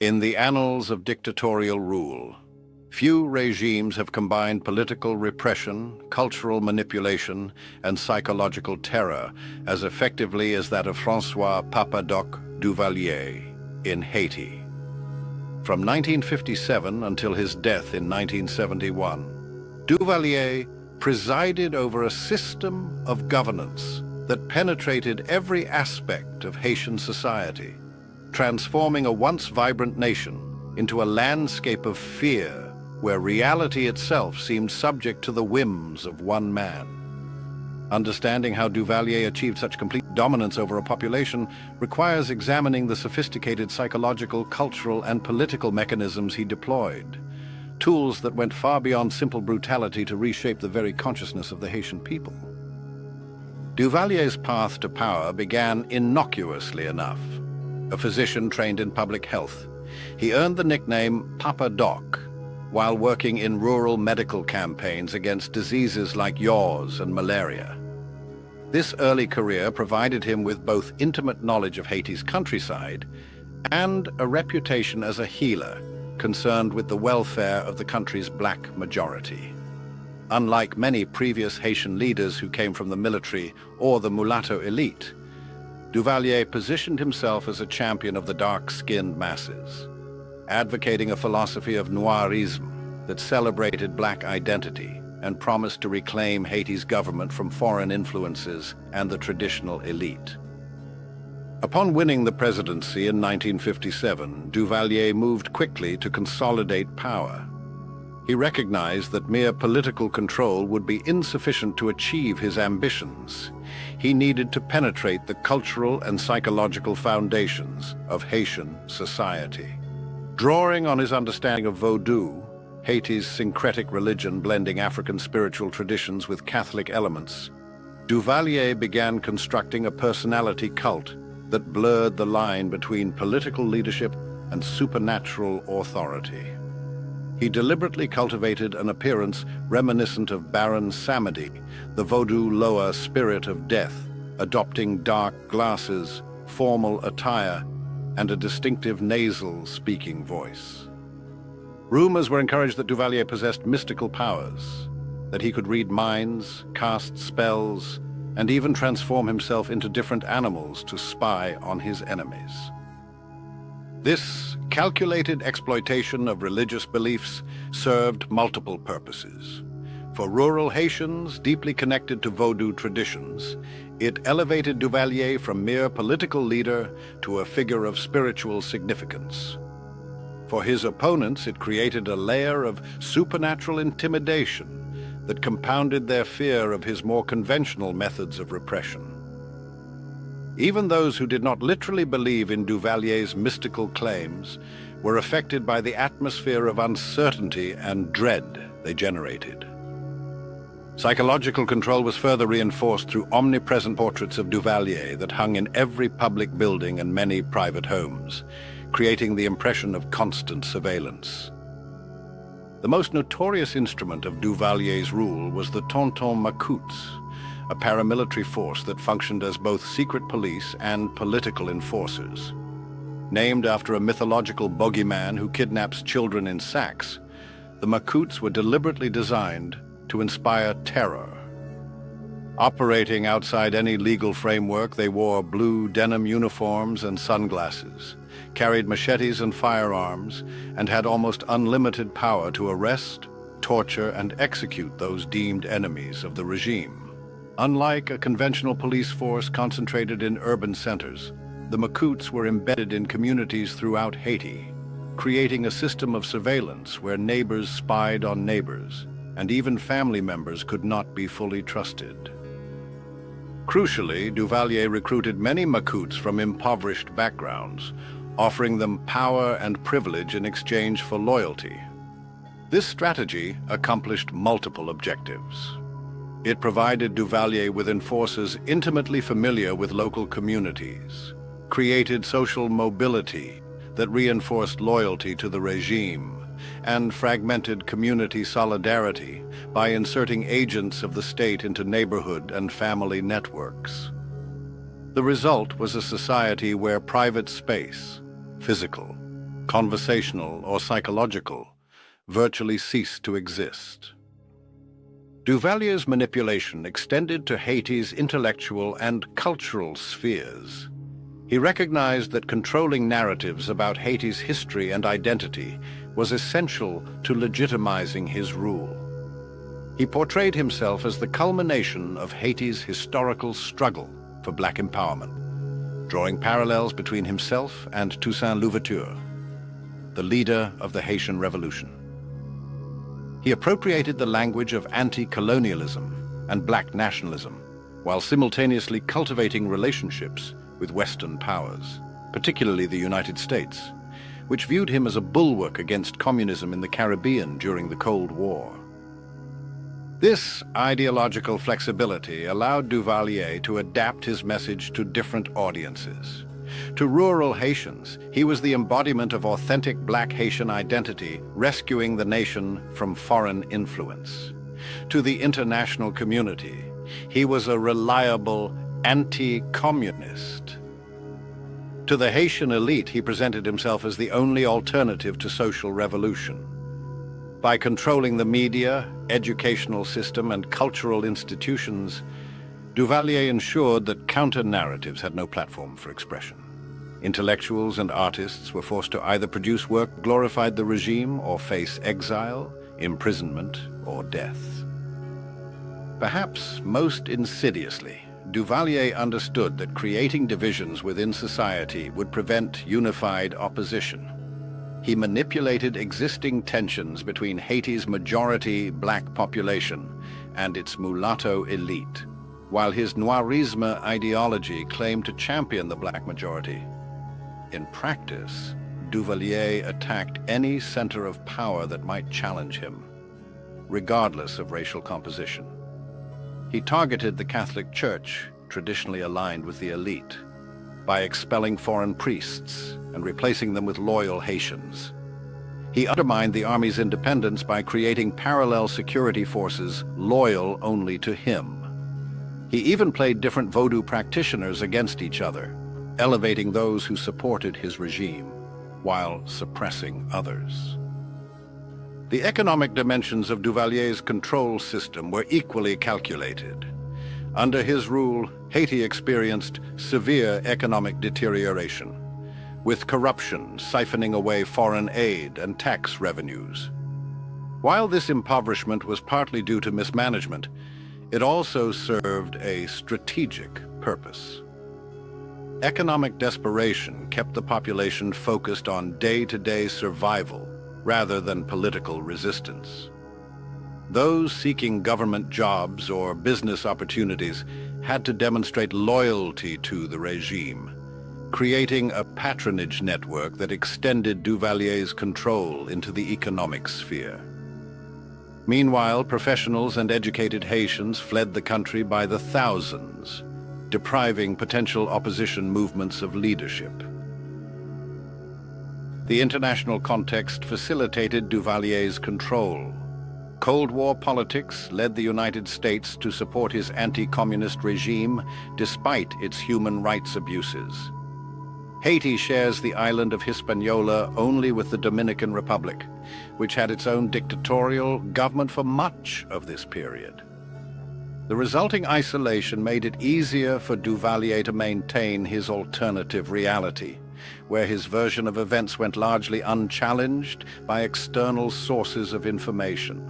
In the annals of dictatorial rule, few regimes have combined political repression, cultural manipulation, and psychological terror as effectively as that of François Papa Doc Duvalier in Haiti. From 1957 until his death in 1971, Duvalier presided over a system of governance that penetrated every aspect of Haitian society, transforming a once vibrant nation into a landscape of fear where reality itself seemed subject to the whims of one man. Understanding how Duvalier achieved such complete dominance over a population requires examining the sophisticated psychological, cultural, and political mechanisms he deployed, tools that went far beyond simple brutality to reshape the very consciousness of the Haitian people. Duvalier's path to power began innocuously enough. A physician trained in public health, he earned the nickname Papa Doc while working in rural medical campaigns against diseases like yaws and malaria. This early career provided him with both intimate knowledge of Haiti's countryside and a reputation as a healer concerned with the welfare of the country's black majority. Unlike many previous Haitian leaders who came from the military or the mulatto elite, Duvalier positioned himself as a champion of the dark-skinned masses, advocating a philosophy of noirism that celebrated black identity and promised to reclaim Haiti's government from foreign influences and the traditional elite. Upon winning the presidency in 1957, Duvalier moved quickly to consolidate power. He recognized that mere political control would be insufficient to achieve his ambitions. He needed to penetrate the cultural and psychological foundations of Haitian society. Drawing on his understanding of Vodou, Haiti's syncretic religion blending African spiritual traditions with Catholic elements, Duvalier began constructing a personality cult that blurred the line between political leadership and supernatural authority. He deliberately cultivated an appearance reminiscent of Baron Samedi, the Vodou Loa spirit of death, adopting dark glasses, formal attire, and a distinctive nasal speaking voice. Rumors were encouraged that Duvalier possessed mystical powers, that he could read minds, cast spells, and even transform himself into different animals to spy on his enemies. This calculated exploitation of religious beliefs served multiple purposes. For rural Haitians deeply connected to Vodou traditions, it elevated Duvalier from mere political leader to a figure of spiritual significance. For his opponents, it created a layer of supernatural intimidation that compounded their fear of his more conventional methods of repression. Even those who did not literally believe in Duvalier's mystical claims were affected by the atmosphere of uncertainty and dread they generated. Psychological control was further reinforced through omnipresent portraits of Duvalier that hung in every public building and many private homes, creating the impression of constant surveillance. The most notorious instrument of Duvalier's rule was the Tonton Macoutes, a paramilitary force that functioned as both secret police and political enforcers. Named after a mythological bogeyman who kidnaps children in sacks, the Macoutes were deliberately designed to inspire terror. Operating outside any legal framework, they wore blue denim uniforms and sunglasses, carried machetes and firearms, and had almost unlimited power to arrest, torture, and execute those deemed enemies of the regime. Unlike a conventional police force concentrated in urban centers, the Macoutes were embedded in communities throughout Haiti, creating a system of surveillance where neighbors spied on neighbors, and even family members could not be fully trusted. Crucially, Duvalier recruited many Macoutes from impoverished backgrounds, offering them power and privilege in exchange for loyalty. This strategy accomplished multiple objectives. It provided Duvalier with enforcers intimately familiar with local communities, created social mobility that reinforced loyalty to the regime, and fragmented community solidarity by inserting agents of the state into neighborhood and family networks. The result was a society where private space, physical, conversational or psychological, virtually ceased to exist. Duvalier's manipulation extended to Haiti's intellectual and cultural spheres. He recognized that controlling narratives about Haiti's history and identity was essential to legitimizing his rule. He portrayed himself as the culmination of Haiti's historical struggle for black empowerment, drawing parallels between himself and Toussaint Louverture, the leader of the Haitian Revolution. He appropriated the language of anti-colonialism and black nationalism, while simultaneously cultivating relationships with Western powers, particularly the United States, which viewed him as a bulwark against communism in the Caribbean during the Cold War. This ideological flexibility allowed Duvalier to adapt his message to different audiences. To rural Haitians, he was the embodiment of authentic black Haitian identity, rescuing the nation from foreign influence. To the international community, he was a reliable anti-communist. To the Haitian elite, he presented himself as the only alternative to social revolution. By controlling the media, educational system, and cultural institutions, Duvalier ensured that counter-narratives had no platform for expression. Intellectuals and artists were forced to either produce work that glorified the regime or face exile, imprisonment, or death. Perhaps most insidiously, Duvalier understood that creating divisions within society would prevent unified opposition. He manipulated existing tensions between Haiti's majority black population and its mulatto elite, while his noirisme ideology claimed to champion the black majority. In practice, Duvalier attacked any center of power that might challenge him, regardless of racial composition. He targeted the Catholic Church, traditionally aligned with the elite, by expelling foreign priests and replacing them with loyal Haitians. He undermined the army's independence by creating parallel security forces loyal only to him. He even played different Vodou practitioners against each other, elevating those who supported his regime, while suppressing others. The economic dimensions of Duvalier's control system were equally calculated. Under his rule, Haiti experienced severe economic deterioration, with corruption siphoning away foreign aid and tax revenues. While this impoverishment was partly due to mismanagement, it also served a strategic purpose. Economic desperation kept the population focused on day-to-day survival rather than political resistance. Those seeking government jobs or business opportunities had to demonstrate loyalty to the regime, creating a patronage network that extended Duvalier's control into the economic sphere. Meanwhile, professionals and educated Haitians fled the country by the thousands, depriving potential opposition movements of leadership. The international context facilitated Duvalier's control. Cold War politics led the United States to support his anti-communist regime despite its human rights abuses. Haiti shares the island of Hispaniola only with the Dominican Republic, which had its own dictatorial government for much of this period. The resulting isolation made it easier for Duvalier to maintain his alternative reality, where his version of events went largely unchallenged by external sources of information.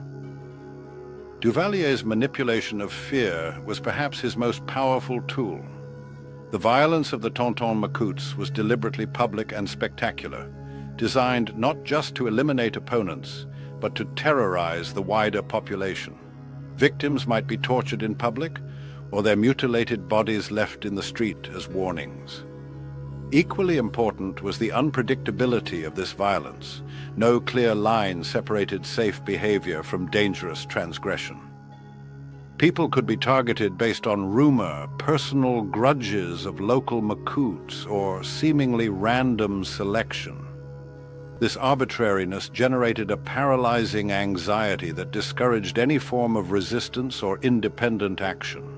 Duvalier's manipulation of fear was perhaps his most powerful tool. The violence of the Tonton Macoutes was deliberately public and spectacular, designed not just to eliminate opponents, but to terrorize the wider population. Victims might be tortured in public, or their mutilated bodies left in the street as warnings. Equally important was the unpredictability of this violence. No clear line separated safe behavior from dangerous transgression. People could be targeted based on rumor, personal grudges of local Macoutes, or seemingly random selection. This arbitrariness generated a paralyzing anxiety that discouraged any form of resistance or independent action.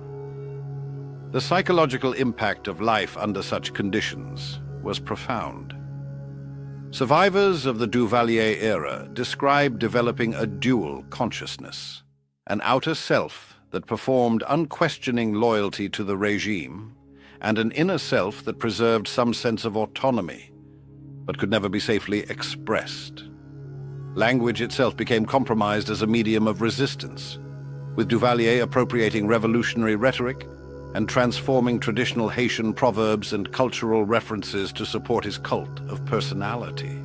The psychological impact of life under such conditions was profound. Survivors of the Duvalier era describe developing a dual consciousness, an outer self that performed unquestioning loyalty to the regime, and an inner self that preserved some sense of autonomy, but could never be safely expressed. Language itself became compromised as a medium of resistance, with Duvalier appropriating revolutionary rhetoric and transforming traditional Haitian proverbs and cultural references to support his cult of personality.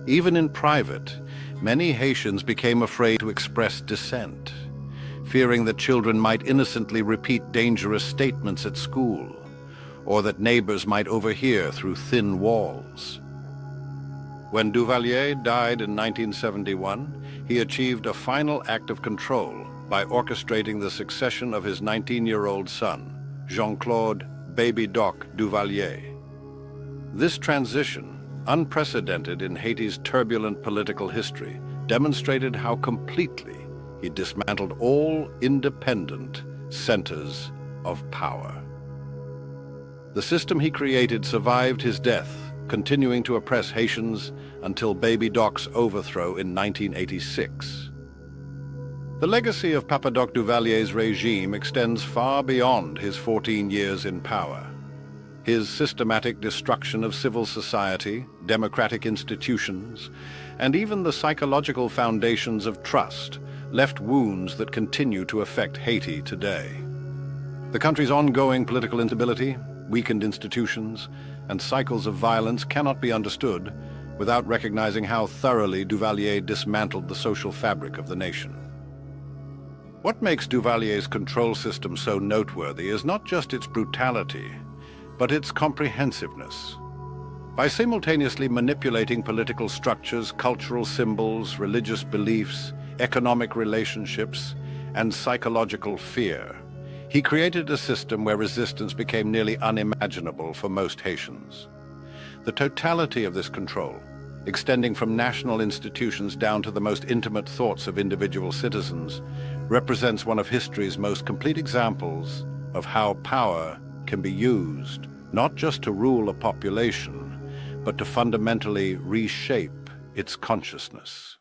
Even in private, many Haitians became afraid to express dissent, fearing that children might innocently repeat dangerous statements at school, or that neighbors might overhear through thin walls. When Duvalier died in 1971, he achieved a final act of control by orchestrating the succession of his 19-year-old son, Jean-Claude "Baby Doc" Duvalier. This transition, unprecedented in Haiti's turbulent political history, demonstrated how completely he dismantled all independent centers of power. The system he created survived his death, continuing to oppress Haitians until Baby Doc's overthrow in 1986. The legacy of Papa Doc Duvalier's regime extends far beyond his 14 years in power. His systematic destruction of civil society, democratic institutions, and even the psychological foundations of trust left wounds that continue to affect Haiti today. The country's ongoing political instability, weakened institutions, and cycles of violence cannot be understood without recognizing how thoroughly Duvalier dismantled the social fabric of the nation. What makes Duvalier's control system so noteworthy is not just its brutality, but its comprehensiveness. By simultaneously manipulating political structures, cultural symbols, religious beliefs, economic relationships, and psychological fear, he created a system where resistance became nearly unimaginable for most Haitians. The totality of this control, extending from national institutions down to the most intimate thoughts of individual citizens, represents one of history's most complete examples of how power can be used not just to rule a population, but to fundamentally reshape its consciousness.